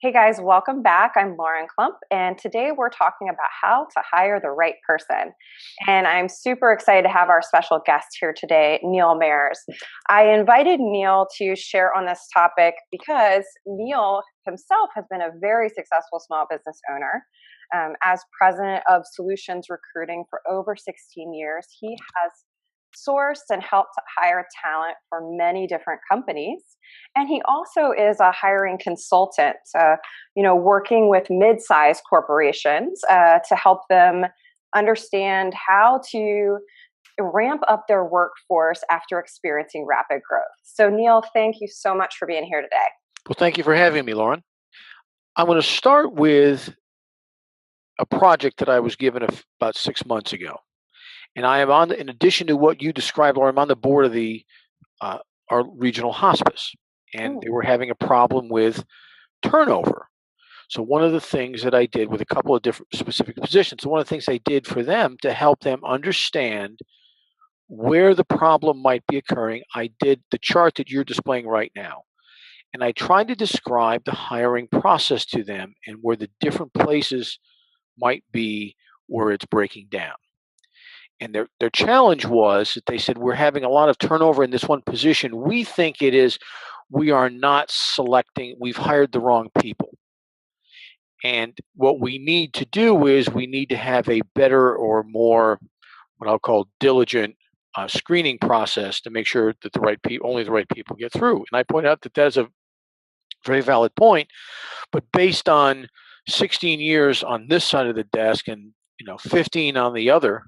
Hey guys, welcome back. I'm Lauren Klump, and today we're talking about how to hire the right person. And I'm super excited to have our special guest here today, Neil Mayers. I invited Neil to share on this topic because Neil himself has been a very successful small business owner. As president of Solutions Recruiting for over 16 years, he has sourced and helped hire talent for many different companies. And he also is a hiring consultant, working with mid-sized corporations to help them understand how to ramp up their workforce after experiencing rapid growth. So, Neil, thank you so much for being here today. Well, thank you for having me, Lauren. I'm going to start with a project that I was given about 6 months ago. And I am in addition to what you described, Lauren, I'm on the board of uh, our regional hospice. And Mm. they were having a problem with turnover. So one of the things that I did with a couple of different specific positions, one of the things I did for them to help them understand where the problem might be occurring, I did the chart that you're displaying right now. And I tried to describe the hiring process to them and where the different places might be where it's breaking down. And their challenge was that they said, we're having a lot of turnover in this one position. We think it is, we are not selecting, we've hired the wrong people. And what we need to do is we need to have a better or more, what I'll call diligent screening process to make sure that only the right people get through. And I point out that that is a very valid point, but based on 16 years on this side of the desk and 15 on the other,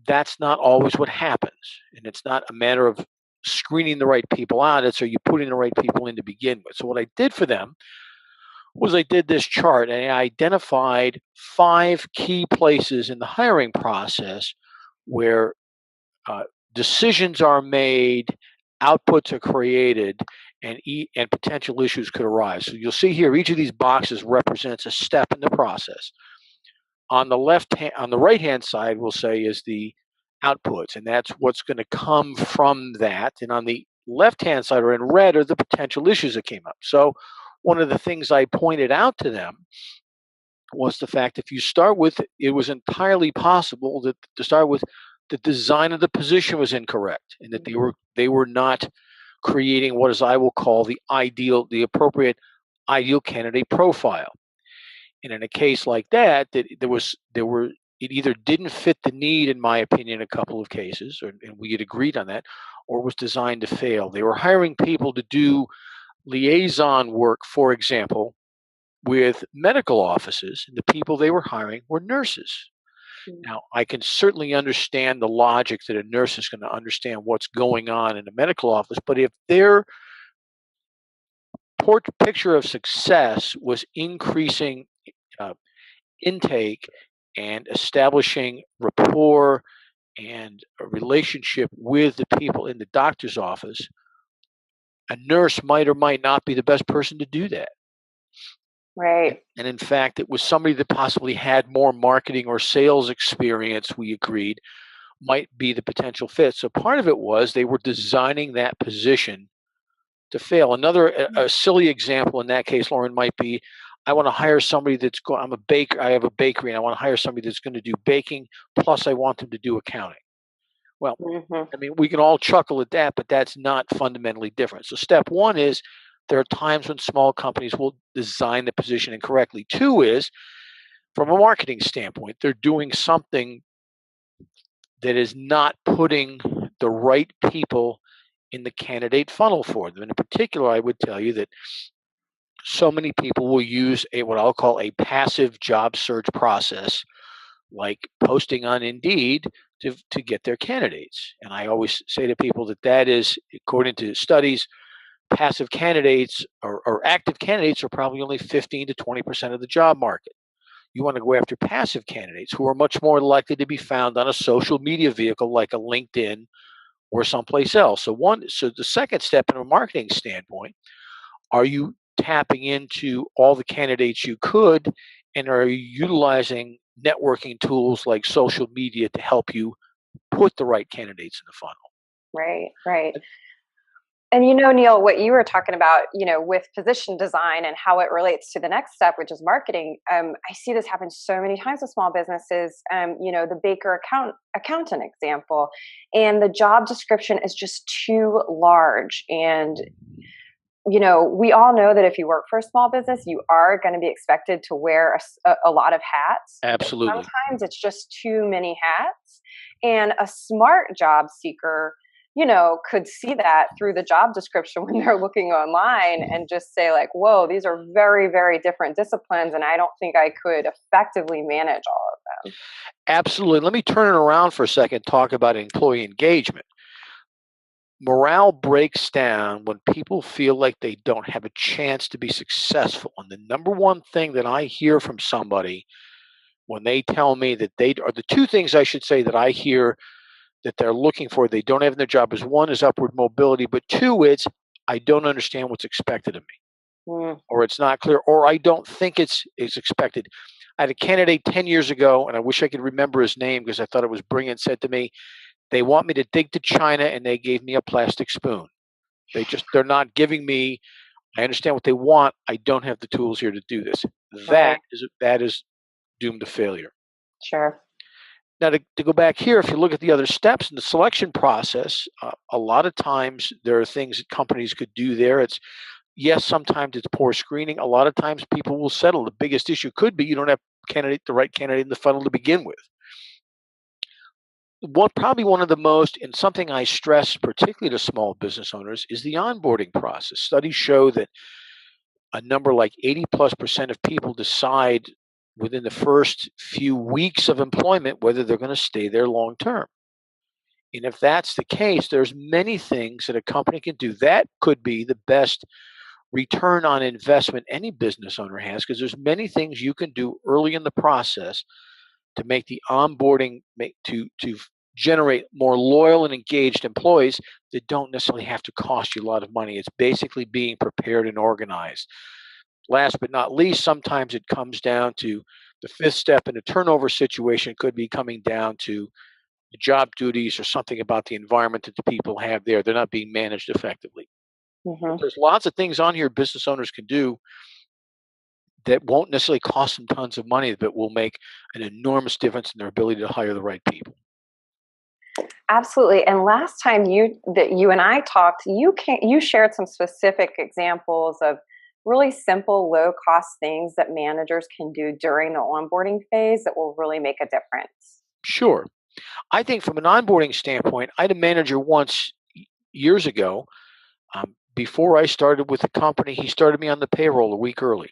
that's not always what happens. And it's not a matter of screening the right people out. It's are you putting the right people in to begin with. So what I did for them was I did this chart and I identified 5 key places in the hiring process where uh, decisions are made, outputs are created, and potential issues could arise. So you'll see here, each of these boxes represents a step in the process. On the right hand side, we'll say is the outputs, and that's what's going to come from that. And on the left hand side, or in red, are the potential issues that came up. So one of the things I pointed out to them was the fact if you start with it was entirely possible that to start with the design of the position was incorrect and that they were not creating what as I will call the appropriate ideal candidate profile. And in a case like that, it either didn't fit the need, in my opinion, in a couple of cases, and we had agreed on that, or was designed to fail. They were hiring people to do liaison work, for example, with medical offices, and the people they were hiring were nurses. Mm. Now, I can certainly understand the logic that a nurse is going to understand what's going on in a medical office, but if their picture of success was increasing uh, intake and establishing rapport and a relationship with the people in the doctor's office, a nurse might or might not be the best person to do that. Right. And in fact, it was somebody that possibly had more marketing or sales experience, we agreed, might be the potential fit. So part of it was they were designing that position to fail. Another a silly example in that case, Lauren, might be I want to hire somebody that's going. I'm a baker. I have a bakery, and I want to hire somebody that's going to do baking. Plus, I want them to do accounting. Well, Hmm. I mean, we can all chuckle at that, but that's not fundamentally different. So, step one is there are times when small companies will design the position incorrectly. Two is from a marketing standpoint, they're doing something that is not putting the right people in the candidate funnel for them. And in particular, I would tell you that so many people will use a what I'll call a passive job search process, like posting on Indeed to get their candidates. And I always say to people that that is, according to studies, passive candidates or active candidates are probably only 15 to 20% of the job market. You want to go after passive candidates who are much more likely to be found on a social media vehicle like a LinkedIn or someplace else. So the second step in a marketing standpoint, are you tapping into all the candidates you could, and are you utilizing networking tools like social media to help you put the right candidates in the funnel? Right. Right. And Neil, what you were talking about, with position design and how it relates to the next step, which is marketing, I see this happen so many times with small businesses. The baker accountant example, and the job description is just too large. And we all know that if you work for a small business, you are going to be expected to wear a lot of hats. But Absolutely. sometimes it's just too many hats. And a smart job seeker, could see that through the job description when they're looking online and just say, like, whoa, these are very, very different disciplines. And I don't think I could effectively manage all of them. Absolutely. Let me turn it around for a second, talk about employee engagement. Morale breaks down when people feel like they don't have a chance to be successful. And the number one thing that I hear from somebody when they tell me that they are the two things I should say that I hear that they're looking for, they don't have in their job is one is upward mobility, but two, it's I don't understand what's expected of me, Mm, or it's not clear, or I don't think it's expected. I had a candidate 10 years ago, and I wish I could remember his name because I thought it was brilliant, said to me, they want me to dig to China and they gave me a plastic spoon. They're not giving me, I understand what they want. I don't have the tools here to do this. right. That is doomed to failure. Sure. Now, to go back here, if you look at the other steps in the selection process, a lot of times there are things that companies could do there. It's yes, sometimes it's poor screening. A lot of times people will settle. The biggest issue could be you don't have the right candidate in the funnel to begin with. Probably one of the most, and something I stress particularly to small business owners, is the onboarding process. Studies show that a number like 80+% of people decide within the first few weeks of employment whether they're going to stay there long term. And if that's the case, there's many things that a company can do. That could be the best return on investment any business owner has because there's many things you can do early in the process to make the onboarding to generate more loyal and engaged employees that don't necessarily have to cost you a lot of money. It's basically being prepared and organized. Last but not least, sometimes it comes down to the fifth step in a turnover situation could be coming down to the job duties or something about the environment that the people have there. They're not being managed effectively. But Hmm. there's lots of things on here business owners can do that won't necessarily cost them tons of money, but will make an enormous difference in their ability to hire the right people. Absolutely. And last time you and I talked, you shared some specific examples of really simple, low cost things that managers can do during the onboarding phase that will really make a difference. Sure. I think from an onboarding standpoint, I had a manager once years ago. Before I started with the company, he started me on the payroll a week early.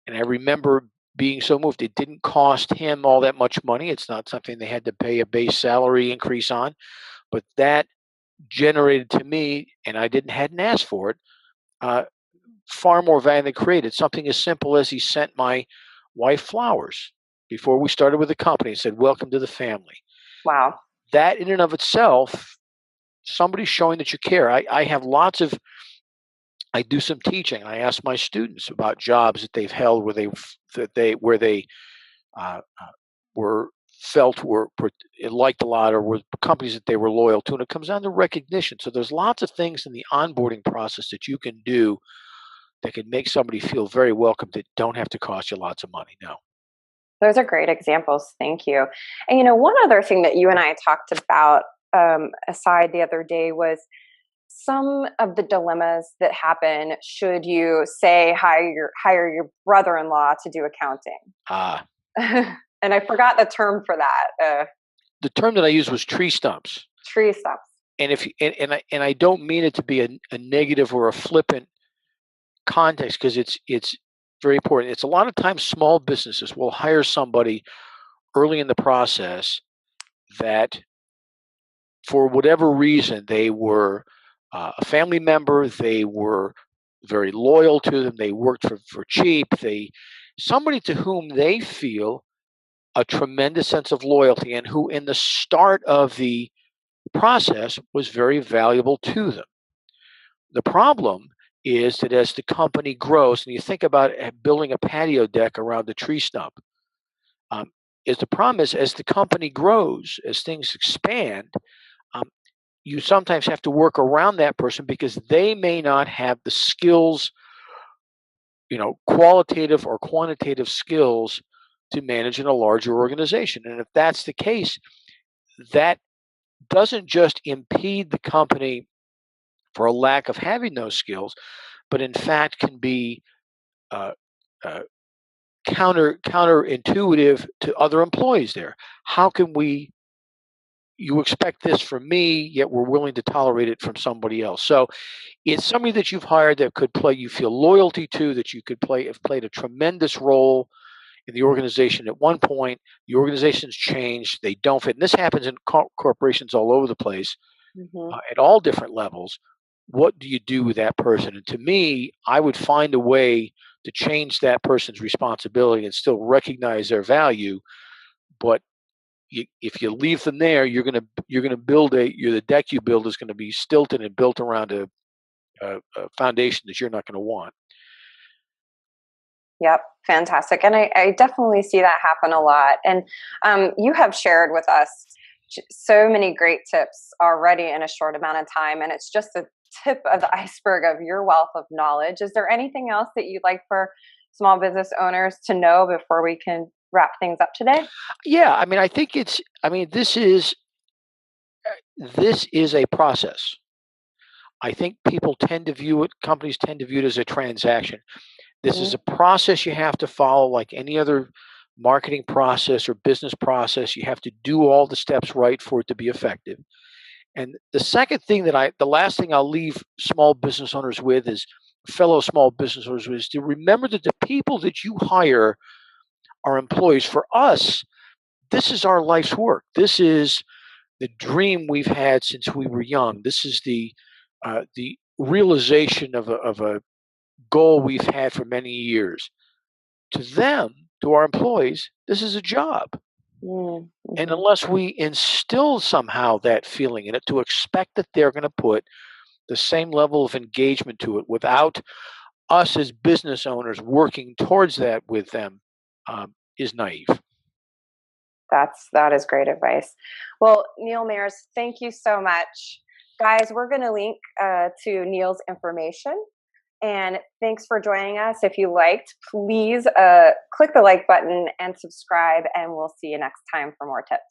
And I remember being so moved. It didn't cost him all that much money. It's not something they had to pay a base salary increase on, but that generated to me, and I hadn't asked for it, uh, far more value than created. Something as simple as he sent my wife flowers before we started with the company and said, "Welcome to the family." Wow. That in and of itself, somebody's showing that you care. I have lots of I do some teaching. I ask my students about jobs that they've held where they were felt were liked a lot or were companies that they were loyal to, and it comes down to recognition. So there's lots of things in the onboarding process that you can do that can make somebody feel very welcome that don't have to cost you lots of money. No. Those are great examples. Thank you. And one other thing that you and I talked about aside the other day was some of the dilemmas that happen should you say hire your brother-in-law to do accounting. Uh, And I forgot the term for that. the term that I used was tree stumps. Tree stumps. And if and I don't mean it to be a negative or a flippant context because it's very important. It's a lot of times small businesses will hire somebody early in the process that for whatever reason they were a family member, they were very loyal to them, they worked for cheap, they somebody to whom they feel a tremendous sense of loyalty and who in the start of the process was very valuable to them. The problem is that as the company grows, and you think about building a patio deck around a tree stump, um, is the problem is as the company grows, as things expand, um, you sometimes have to work around that person because they may not have the skills, qualitative or quantitative skills to manage in a larger organization. And if that's the case, that doesn't just impede the company for a lack of having those skills, but in fact can be uh, uh, counterintuitive to other employees there. How can you expect this from me, yet we're willing to tolerate it from somebody else? So it's somebody that you've hired that could play, you feel loyalty to, that you could play, have played a tremendous role in the organization at one point. The organization's changed, they don't fit. And this happens in corporations all over the place, Hmm. at all different levels. What do you do with that person? And to me, I would find a way to change that person's responsibility and still recognize their value. But if you leave them there, you're gonna build the deck you build is going to be stilted and built around a foundation that you're not going to want. Yep, fantastic. And I definitely see that happen a lot. And you have shared with us so many great tips already in a short amount of time. And it's just the tip of the iceberg of your wealth of knowledge. Is there anything else that you'd like for small business owners to know before we can wrap things up today? Yeah, I mean, I think this is a process. I think companies tend to view it as a transaction. This is Hmm. a process you have to follow like any other marketing process or business process. You have to do all the steps right for it to be effective. And the last thing I'll leave small business owners with is fellow small business owners is to remember that the people that you hire are employees. For us, this is our life's work. This is the dream we've had since we were young. This is the realization of a goal we've had for many years. To them, to our employees, this is a job. And Mm-hmm. unless we instill somehow that feeling in it, to expect that they're going to put the same level of engagement to it without us as business owners working towards that with them, is naive. That is great advice. Well, Neil Mayers, thank you so much. Guys, we're going to link to Neil's information. And thanks for joining us. If you liked, please click the like button and subscribe, and we'll see you next time for more tips.